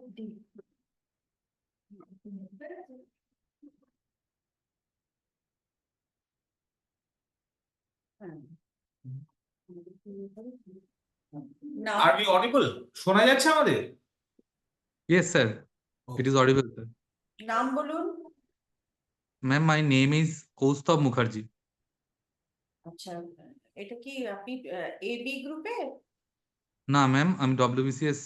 Are we audible? শোনা যাচ্ছে আমাদের? Yes, sir. It is audible, sir. নাম বলুন। Ma'am, my name is Kaustubh Mukherjee. আচ্ছা, এটা কি আপনি এবি গ্রুপে? না ম্যাম, আমি WBCS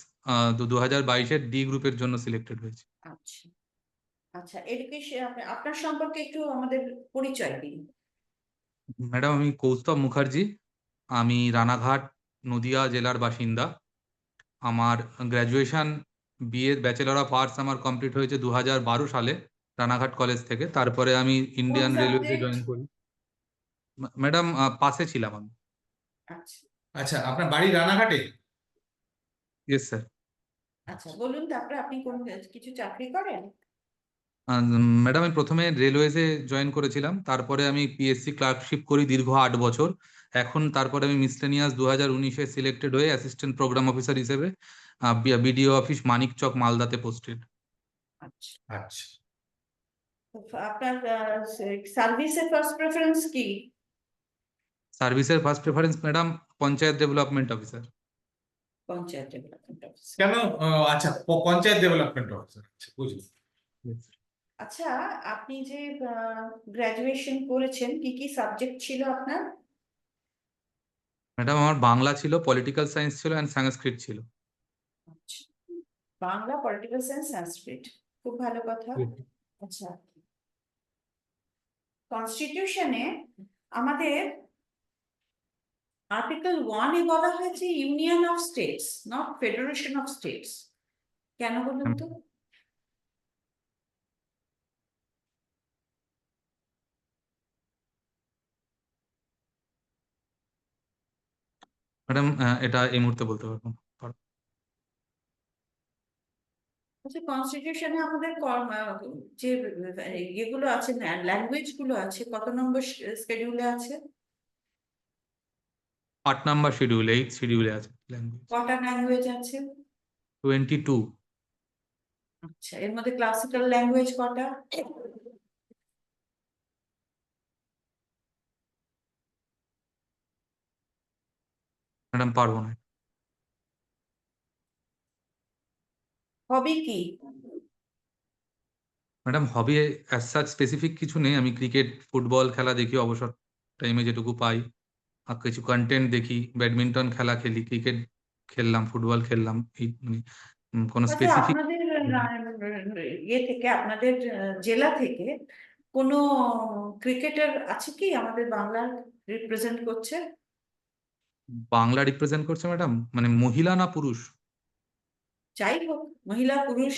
2022-এর ডি গ্রুপের জন্য সিলেক্টেড হয়েছি। আচ্ছা আচ্ছা, এডুকেশন আপনার সম্পর্কে একটু আমাদের পরিচয় দিন। ম্যাডাম, আমি কৌস্তব মুখার্জি, আমি রানাঘাট নদিয়া জেলার বাসিন্দা। আমার graduation BA bachelor of arts আমার কমপ্লিট হয়েছে 2012 সালে রানাঘাট কলেজ থেকে। তারপরে আমি ইন্ডিয়ান রেলওয়েতে জয়েন করি। ম্যাডাম, পাশে ছিলাম আমি। আচ্ছা আচ্ছা, আপনার বাড়ি রানাঘাটে? Yes sir. আচ্ছা, বলুন তারপরে আপনি কোন কিছু চাকরি করেন? ম্যাডাম, আমি প্রথমে রেলওয়েজে জয়েন করেছিলাম, তারপরে আমি পিএসসি ক্লার্কশিপ করি দীর্ঘ 8 বছর। এখন তারপরে আমি মিসলেনিয়াস 2019-এ সিলেক্টেড হয়ে অ্যাসিস্ট্যান্ট প্রোগ্রাম অফিসার হিসেবে বিডিও অফিস মানিকচক মালদাতে পোস্টেড। আচ্ছা আচ্ছা, আপনার সার্ভিসের ফার্স্ট প্রেফারেন্স কি? সার্ভিসের first preference madam panchayat development officer. Panchayat development officer. কেন? আচ্ছা, পঞ্চায়েত ডেভেলপমেন্ট অফিসার। আচ্ছা, বুঝলি। আচ্ছা, আপনি যে গ্রাজুয়েশন করেছেন, কি কি সাবজেক্ট ছিল আপনার? ম্যাডাম, আমার বাংলা ছিল, পলিটিক্যাল সায়েন্স ছিল অ্যান্ড সংস্কৃত ছিল। আচ্ছা, বাংলা, পলিটিক্যাল সায়েন্স, সংস্কৃত, খুব ভালো কথা। আচ্ছা, কনস্টিটিউশনে আমাদের আর্টিকেল 1-এ বলা হয়েছে union of states, not federation of states. কেন বলুন তো? ম্যাডাম, এটা এই মুহূর্তে বলতে পারবো না। আচ্ছা, কনস্টিটিউশনে আমাদের যে ইয়েগুলো আছে, ল্যাঙ্গুয়েজ গুলো আছে, কত নম্বর স্কেডিউলে আছে? 8 নাম্বার শিডিউলে, 8 শিডিউলে আছে ল্যাঙ্গুয়েজ। কটা ল্যাঙ্গুয়েজ আছে? 22। আচ্ছা, এর মধ্যে ক্লাসিক্যাল ল্যাঙ্গুয়েজ কটা? ম্যাডাম, পারবো না। হবি কি? ম্যাডাম, হবি অ্যাজ সাচ স্পেসিফিক কিছু নেই। আমি ক্রিকেট ফুটবল খেলা দেখি অবসর টাইমে যেটুকু পাই, আর কিছু কন্টেন্ট দেখি, ব্যাডমিন্টন খেলা খেলি, ক্রিকেট খেললাম, ফুটবল খেললাম, এই মানে কোনো আচ্ছা, স্পেসিফিক। আপনাদের ইয়ে থেকে, আপনাদের জেলা থেকে কোনো ক্রিকেটার আছে কি আমাদের বাংলার রিপ্রেজেন্ট করছে? বাংলা রিপ্রেজেন্ট করছে ম্যাডাম, মানে মহিলা না পুরুষ? যাই হোক, মহিলা পুরুষ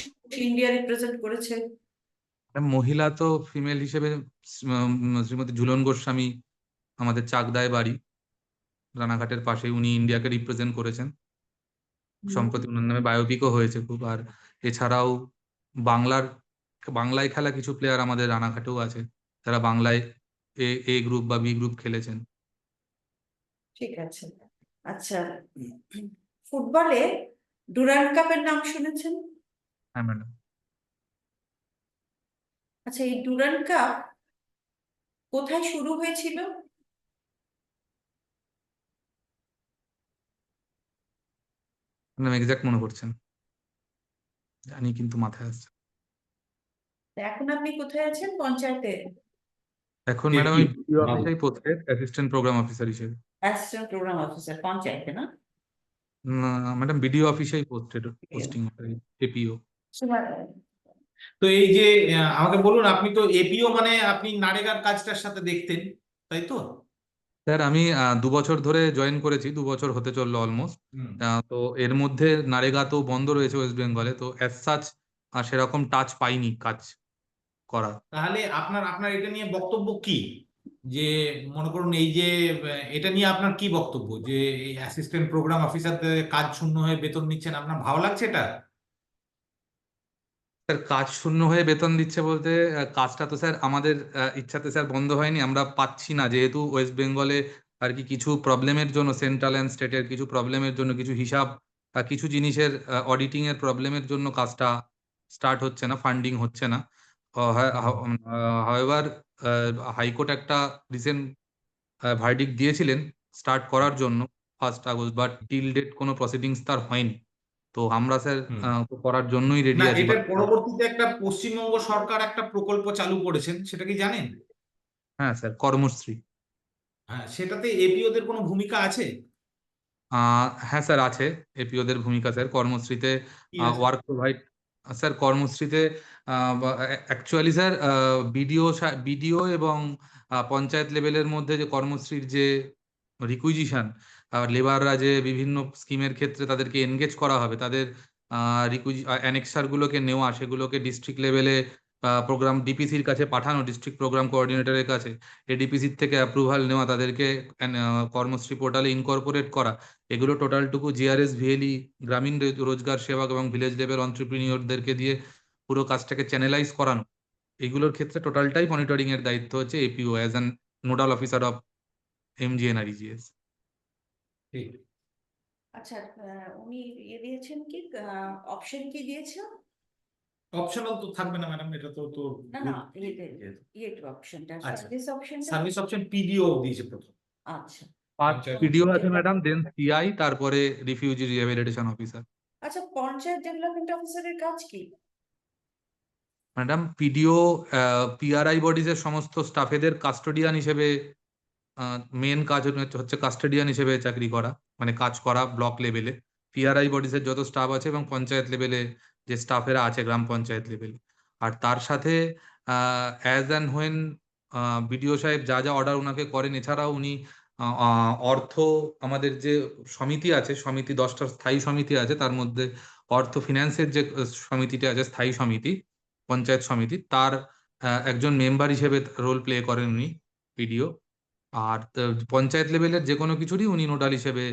ইন্ডিয়া রিপ্রেজেন্ট করেছে। মহিলা তো ফিমেল হিসেবে শ্রীমতী ঝুলন গোস্বামী, আমাদের চাকদায় বাড়ি, রানাঘাটের পাশে, উনি ইন্ডিয়াকে রিপ্রেজেন্ট করেছেন। সম্প্রতি ওনার নামে বায়োপিকও হয়েছে খুব। আর এছাড়াও বাংলায় খেলা কিছু প্লেয়ার আমাদের রানাঘাটেও আছে, যারা বাংলায় এ গ্রুপ বা বি গ্রুপ খেলেছেন। ঠিক আছে। আচ্ছা, ফুটবলে ডুরান্ড কাপের নাম শুনেছেন? হ্যাঁ ম্যাডাম। আচ্ছা, এই ডুরান্ড কাপ কোথায় শুরু হয়েছিল? ম্যাডাম, এক্সাক্ট মনে করছেন জানি, কিন্তু মাথায় আসছে। এখন আপনি কোথায় আছেন? পঞ্চায়েতে? এখন ম্যাডাম আমি বিডিও অফিসেই পোস্টেড, অ্যাসিস্ট্যান্ট প্রোগ্রাম অফিসার হিসেবে। অ্যাসিস্ট্যান্ট প্রোগ্রাম অফিসার, পঞ্চায়েতে না? না ম্যাডাম, বিডিও অফিসেই পোস্টেড, পোস্টিং এপিও। তো এই যে আমাকে বলুন, আপনি তো এপিও, মানে আপনি নারেগার কাজটার সাথে দেখতেন, তাই তো? স্যার, আমি 2 বছর ধরে জয়েন করেছি, 2 বছর হতে চললো অলমোস্ট। তো এর মধ্যে নারেগা তো বন্ধ রয়েছে ওয়েস্ট বেঙ্গলে, তো অ্যাজ সাচ সেরকম টাচ পাইনি কাজ করা। তাহলে আপনার আপনার এটা নিয়ে বক্তব্য কি? যে মনে করুন, এই যে এটা নিয়ে আপনার কি বক্তব্য, যে এই অ্যাসিস্ট্যান্ট প্রোগ্রাম অফিসারদের কাজ শূন্য হয়ে বেতন নিচ্ছেন, আপনার ভালো লাগছে এটা? স্যার, কাজ শূন্য হয়ে বেতন দিচ্ছে বলতে, কাজটা তো স্যার আমাদের ইচ্ছাতে স্যার বন্ধ হয়নি, আমরা পাচ্ছি না, যেহেতু ওয়েস্ট বেঙ্গলে আর কি কিছু প্রবলেমের জন্য, সেন্ট্রাল অ্যান্ড স্টেটের কিছু প্রবলেমের জন্য কিছু হিসাব কিছু জিনিসের অডিটিং এর প্রবলেমের জন্য কাজটা স্টার্ট হচ্ছে না, ফান্ডিং হচ্ছে না। হাওয়েভার হাইকোর্ট একটা রিসেন্ট ভার্ডিক্ট দিয়েছিলেন স্টার্ট করার জন্য 1 আগস্ট, বাট টিল ডেট কোনো প্রসিডিংস তার হয়নি। তো আমরা স্যার হুম। করার জন্যই রেডি না, আছি। এটার পরবর্তীতে একটা পশ্চিমবঙ্গ সরকার একটা প্রকল্প চালু করেছেন, সেটা কি জানেন? হ্যাঁ স্যার, কর্মশ্রী। হ্যাঁ, সেটাতে এপিওদের কোনো ভূমিকা আছে? হ্যাঁ স্যার, আছে এপিওদের ভূমিকা স্যার কর্মশ্রীতে। কি আছে? ওয়ার্ক প্রোভাইড স্যার কর্মশ্রীতে অ্যাকচুয়ালি স্যার বিডিও এবং পঞ্চায়েত লেভেলের মধ্যে যে কর্মশ্রীর যে রিকুইজিশন, লেবাররা যে বিভিন্ন স্কিমের ক্ষেত্রে তাদেরকে এনগেজ করা হবে, তাদের অ্যানেক্সার গুলোকে নেওয়া, সেগুলোকে ডিস্ট্রিক্ট লেভেলে প্রোগ্রাম ডিপিসির কাছে পাঠানো, ডিস্ট্রিক্ট প্রোগ্রাম কোঅর্ডিনেটরের কাছে এডিপিসির থেকে অ্যাপ্রুভাল নেওয়া, তাদেরকে কর্মশ্রী পোর্টালে ইনকর্পোরেট করা, এগুলো টোটালটুকু জিআরএস ভিএলই গ্রামীণ রোজগার সেবক এবং ভিলেজ লেভেল অন্ত্রপ্রিনিয়রদেরকে দিয়ে পুরো কাজটাকে চ্যানেলাইজ করানো, এগুলোর ক্ষেত্রে টোটালটাই মনিটরিং এর দায়িত্ব হচ্ছে APO as an nodal officer of MGNREGS. ঠিক। আচ্ছা, উনি দিয়েছেন কি, অপশন কি দিয়েছে? অপশনাল তো থাকবে না ম্যাডাম, এটা তো তোর না না, অপশনটা, আচ্ছা, সার্ভিস অপশনটা। সার্ভিস অপশন পিডিও দিয়েছে প্রথম। আচ্ছা পঞ্চায়েত পিডিও আছে ডেভেলপমেন্ট। ম্যাডাম, দেন সিআই, তারপরে রিফিউজি রিহ্যাবিলিটেশন অফিসার। আচ্ছা, পঞ্চায়েত ডেভেলপমেন্ট অফিসারের কাজ কি? ম্যাডাম পিডিও পিআরআই বডিজ এর সমস্ত স্টাফেদের কাস্টোডিয়ান হিসেবে, মেন কাজ হচ্ছে কাস্টোডিয়ান হিসেবে চাকরি করা, মানে কাজ করা ব্লক লেভেলে। পিআরআই বডিজ এর যত স্টাফ আছে এবং পঞ্চায়েত লেভেলে যে স্টাফেরা আছে গ্রাম পঞ্চায়েত লেভেলে, আর তার সাথে অ্যাজ অ্যান্ড হোয়েন বিডিও সাহেব যা যা অর্ডার ওনাকে করেন, এছাড়াও উনি অর্থ, আমাদের যে সমিতি আছে, সমিতি 10টা স্থায়ী সমিতি আছে, তার মধ্যে অর্থ ফিনান্সের যে সমিতিটা আছে স্থায়ী সমিতি, পঞ্চায়েত সমিতি, তার একজন মেম্বার হিসেবে রোল প্লে করেন উনি, পিডিও। আর পঞ্চায়েত লেভেলের যে কোনো কিছুরই উনি নোডাল হিসেবে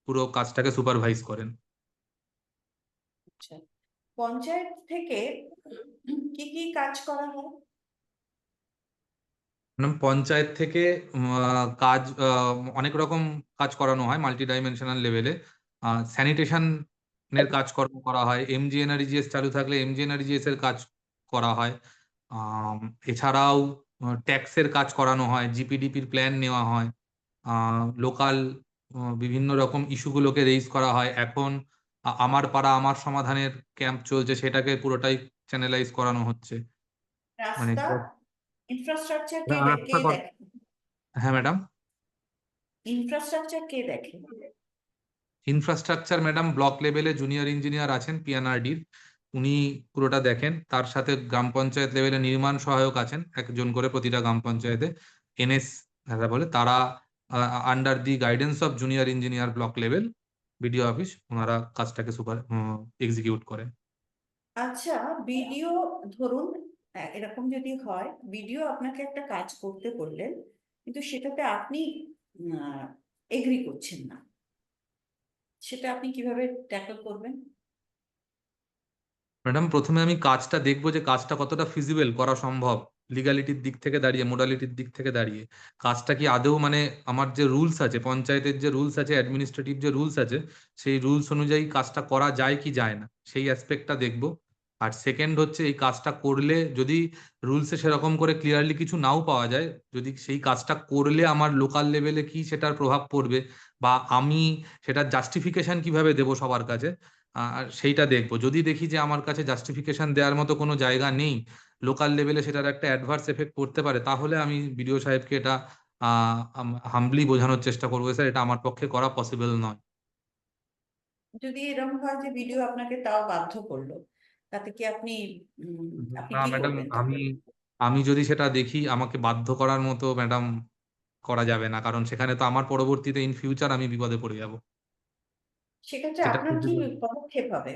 পুরো কাজটাকে সুপারভাইজ করেন। আচ্ছা, পঞ্চায়েত থেকে কি কি কাজ করা হয়? পঞ্চায়েত থেকে কাজ, অনেক রকম কাজ করানো হয় মাল্টি ডাইমেনশনাল লেভেলে। স্যানিটেশনের কাজকর্ম করা হয়, এমজিএনআরইজিএস চালু থাকলে এমজিএনআরইজিএস এর কাজ করা হয়। আম, এছাড়াও ট্যাক্সের কাজ করানো হয়, জিপিডিপির প্ল্যান নেওয়া হয়, লোকাল বিভিন্ন রকম ইস্যুগুলোকে রেইজ করা হয়। এখন আমার পাড়া আমার সমাধানের ক্যাম্প চলছে, সেটাকে পুরোটাই চ্যানেলাইজ করানো হচ্ছে। মানে রাস্তা ইনফ্রাস্ট্রাকচার কে রাস্তা দেখে? হ্যাঁ ম্যাডাম। ইনফ্রাস্ট্রাকচার কে দেখে? ইনফ্রাস্ট্রাকচার ম্যাডাম ব্লক লেভেলে জুনিয়র ইঞ্জিনিয়ার আছেন পিএনআরডির, উনি পুরোটা দেখেন। তার সাথে গ্রাম পঞ্চায়েত লেভেলে নির্মাণ সহায়ক আছেন একজন করে প্রতিটা গ্রাম পঞ্চায়েতে, এনএস যারা বলে, তারা under the guidance of junior engineer block level BDO office, ওনারা কাজটাকে এক্সিকিউট করেন। আচ্ছা, বিডিও, ধরুন এরকম যদি হয়, বিডিও আপনাকে একটা কাজ করতে বললেন, কিন্তু সেটাতে আপনি এগ্রি করছেন না, সেটা আপনি কিভাবে ট্যাকল করবেন? ম্যাডাম প্রথমে আমি কাজটা দেখবো যে কাজটা কতটা ফিজিবল করা সম্ভব, লিগালিটির দিক থেকে দাঁড়িয়ে, মোডালিটির দিক থেকে দাঁড়িয়ে, কাজটা কি আদৌ, মানে আমার যে রুলস আছে, পঞ্চায়েতের যে রুলস আছে, অ্যাডমিনিস্ট্রেটিভ যে রুলস আছে, সেই রুলস অনুযায়ী কাজটা করা যায় কি যায় না, সেই অ্যাসপেক্টটা দেখবো। আর সেকেন্ড হচ্ছে এই কাজটা করলে যদি রুলসে সেরকম করে ক্লিয়ারলি কিছু নাও পাওয়া যায়, যদি সেই কাজটা করলে আমার লোকাল লেভেলে কি সেটার প্রভাব পড়বে, বা আমি সেটার জাস্টিফিকেশন কিভাবে দেবো সবার কাছে, আর সেইটা দেখবো। যদি দেখি যে আমার কাছে জাস্টিফিকেশন দেওয়ার মতো কোনো জায়গা নেই, লোকাল লেভেলে সেটার একটা অ্যাডভার্স এফেক্ট পড়তে পারে, তাহলে আমি বিডিও সাহেবকে এটা হাম্বলি বোঝানোর চেষ্টা করবো, স্যার এটা আমার পক্ষে করা পসিবল নয়। যদি এরকম হয় যে ভিডিও আপনাকে তাও বাধ্য করলো, তাতে কি আপনি আপনি না কি ম্যাডাম, করবেন আমি তখন? আমি যদি সেটা দেখি, আমাকে বাধ্য করার মতো ম্যাডাম করা যাবে না, কারণ সেখানে তো আমার পরবর্তীতে ইন ফিউচার আমি বিপদে পড়ে যাব। সেক্ষেত্রে সেটা আপনার কি পদক্ষেপ হবে?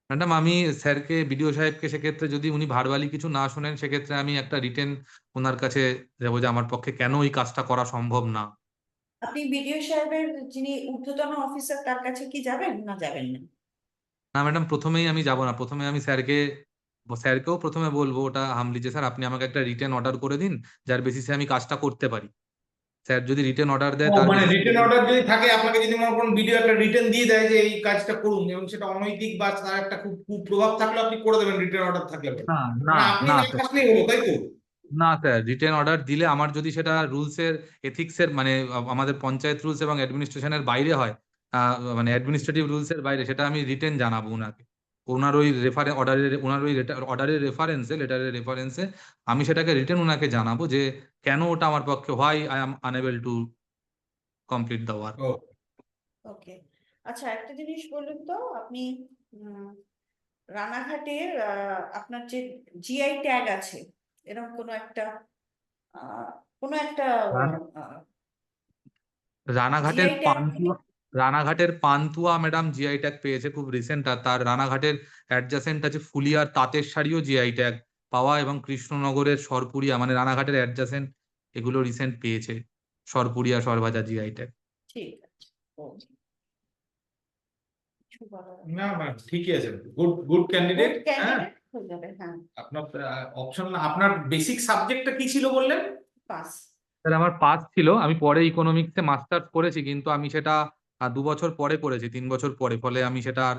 ম্যাডাম, আমি স্যারকে, বিডিও সাহেবকে, সেক্ষেত্রে যদি উনি ভার্বালি কিছু না শোনেন, সেক্ষেত্রে আমি একটা রিটেন ওনার কাছে যাবো যে আমার পক্ষে কেন এই কাজটা করা সম্ভব না। আপনি বিডিও সাহেবের যিনি ঊর্ধ্বতন অফিসার, তার কাছে কি যাবেন না যাবেন না? না ম্যাডাম, প্রথমেই আমি যাব না। প্রথমে আমি স্যারকেও প্রথমে বলবো ওটা হামলি, যে স্যার আপনি আমাকে একটা রিটেন অর্ডার করে দিন যার বেসিসে আমি কাজটা করতে পারি। স্যার যদি রিটেন অর্ডার দেয় ও, তার মানে receipt রিটেন অর্ডার যদি থাকে, আপনাকে যদি মনে করুন ভিডিও একটা রিটেন দিয়ে দেয় যে এই কাজটা করুন, এবং সেটা অনৈতিক বা তার একটা খুব কুপ্রভাব থাকলে আপনি করে দেবেন রিটেন অর্ডার থাকলে। না না মানে আপনি না না স্যার, থাকলেই হলো, তাই তো? না স্যার, রিটেন অর্ডার দিলে আমার যদি সেটা রুলসের এথিক্সের মানে আমাদের পঞ্চায়েত রুলস এবং অ্যাডমিনিস্ট্রেশনের বাইরে হয়, মানে অ্যাডমিনিস্ট্রেটিভ রুলসের বাইরে, সেটা আমি রিটেন জানাবো ওনাকে। ওনার ওই অর্ডারের রেফারেন্সে, লেটারের রেফারেন্সে আমি সেটাকে রিটেন ওনাকে জানাবো যে কেন ওটা আমার পক্ষে, why I am unable to complete the work. ও, ওকে। আচ্ছা, একটা জিনিস বলুন তো, আপনি রানাঘাটের আপনার যে জিআই ট্যাগ আছে, এরকম আহ, কোনো একটা রানাঘাটের জিআই ট্যাগ পান্তুয়া, রানাঘাটের পান্তুয়া ম্যাডাম জিআই ট্যাগ পেয়েছে খুব রিসেন্ট। আর তার রানাঘাটের অ্যাডজাসেন্ট আছে ফুলিয়ার তাঁতের শাড়িও জিআই ট্যাগ পাওয়া, এবং কৃষ্ণনগরের সরপুরিয়া মানে রানাঘাটের অ্যাডজাসেন্ট এগুলো রিসেন্ট পেয়েছে, সরপুরিয়া সরভাজা জিআই ট্যাগ। ঠিক আছে। ওকে, কিছু বলার না না, ঠিকই আছে, গুড গুড ক্যান্ডিডেট। হ্যাঁ, ক্যান্ডিডেট হয়ে যাবে, হ্যাঁ। আপনার অপশন, আপনার বেসিক সাবজেক্টটা কি ছিল বললেন? পাস। স্যার আমার পাস ছিল, আমি পরে ইকোনমিক্সে মাস্টার্স করেছি, কিন্তু আমি সেটা 2 বছর পরে করেছি, 3 বছর পরে, ফলে আমি সেটা আর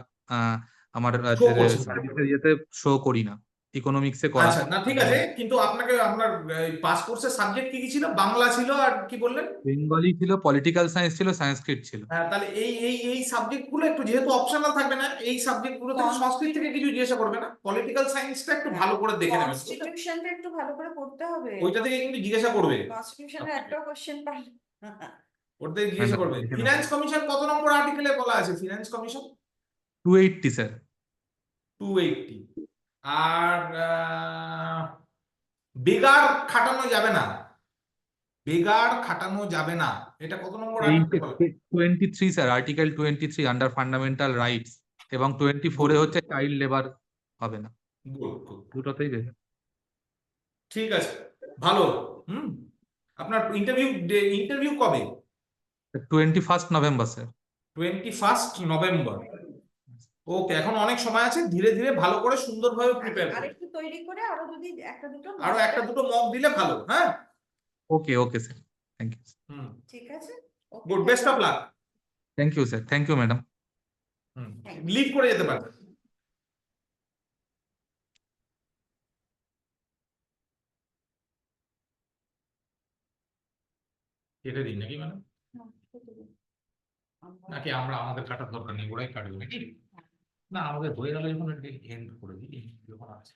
আমার শো করছেন না? সার্ভিসের ইয়েতে শো করি না, ইকোনমিক্সে করা আচ্ছা, না ঠিক আছে, কিন্তু আপনাকে আপনার পাস কোর্সের সাবজেক্ট কি কি ছিল? বাংলা ছিল, আর কি বললেন? বেঙ্গলি ছিল, পলিটিক্যাল সায়েন্স ছিল, সংস্কৃত ছিল। হ্যাঁ, তাহলে এই সাবজেক্ট গুলো একটু, যেহেতু অপশনাল থাকবে না, এই সাবজেক্ট গুলো থেকে সংস্কৃত থেকে কিছু জিজ্ঞাসা করবে না, পলিটিক্যাল সায়েন্সটা একটু ভালো করে দেখে নেবেন, বুঝলেন? কনস্টিটিউশনটা একটু ভালো করে পড়তে হবে। ওইটা থেকে কিন্তু জিজ্ঞাসা করবে, কনস্টিটিউশনের একটা কোশ্চেন পারলে ওটা থেকে জিজ্ঞাসা করবে। ফিনান্স কমিশন কত নম্বর আর্টিকেলে বলা আছে? Finance commission 280 sir. 280। আর বেগার খাটানো যাবে না, বেগার খাটানো যাবে না, এটা কত নম্বর আর্টিকেলে বলা? 23 sir, article 23 under fundamental rights, এবং 24 হচ্ছে চাইল্ড লেবার হবে না, গুড গুড, দুটোতেই দেখে। ঠিক আছে, ভালো। হুম, আপনার ইন্টারভিউ কবে? 21 নভেম্বর স্যার। 21 নভেম্বর। ওকে, এখন অনেক সময় আছে, ধীরে ধীরে ভালো করে সুন্দরভাবে প্রিপেয়ার করুন। আরেকটু তৈরি করে আরো যদি একটা দুটো আরো একটা দুটো মক দিলে ভালো। হ্যাঁ, okay okay sir, thank you. হুম, ঠিক আছে। Okay, good, best of luck. Thank you sir, thank you madam. হুম, Thank you. লিভ করে যেতে পারবে। কেটে দিন নাকি ম্যাডাম? নাকি আমরা আমাদের কাটার দরকার নেই, ওরাই কাটবে নাকি? না, আমাদের হয়ে গেল যখন এন্ড করে দিই যখন আছে।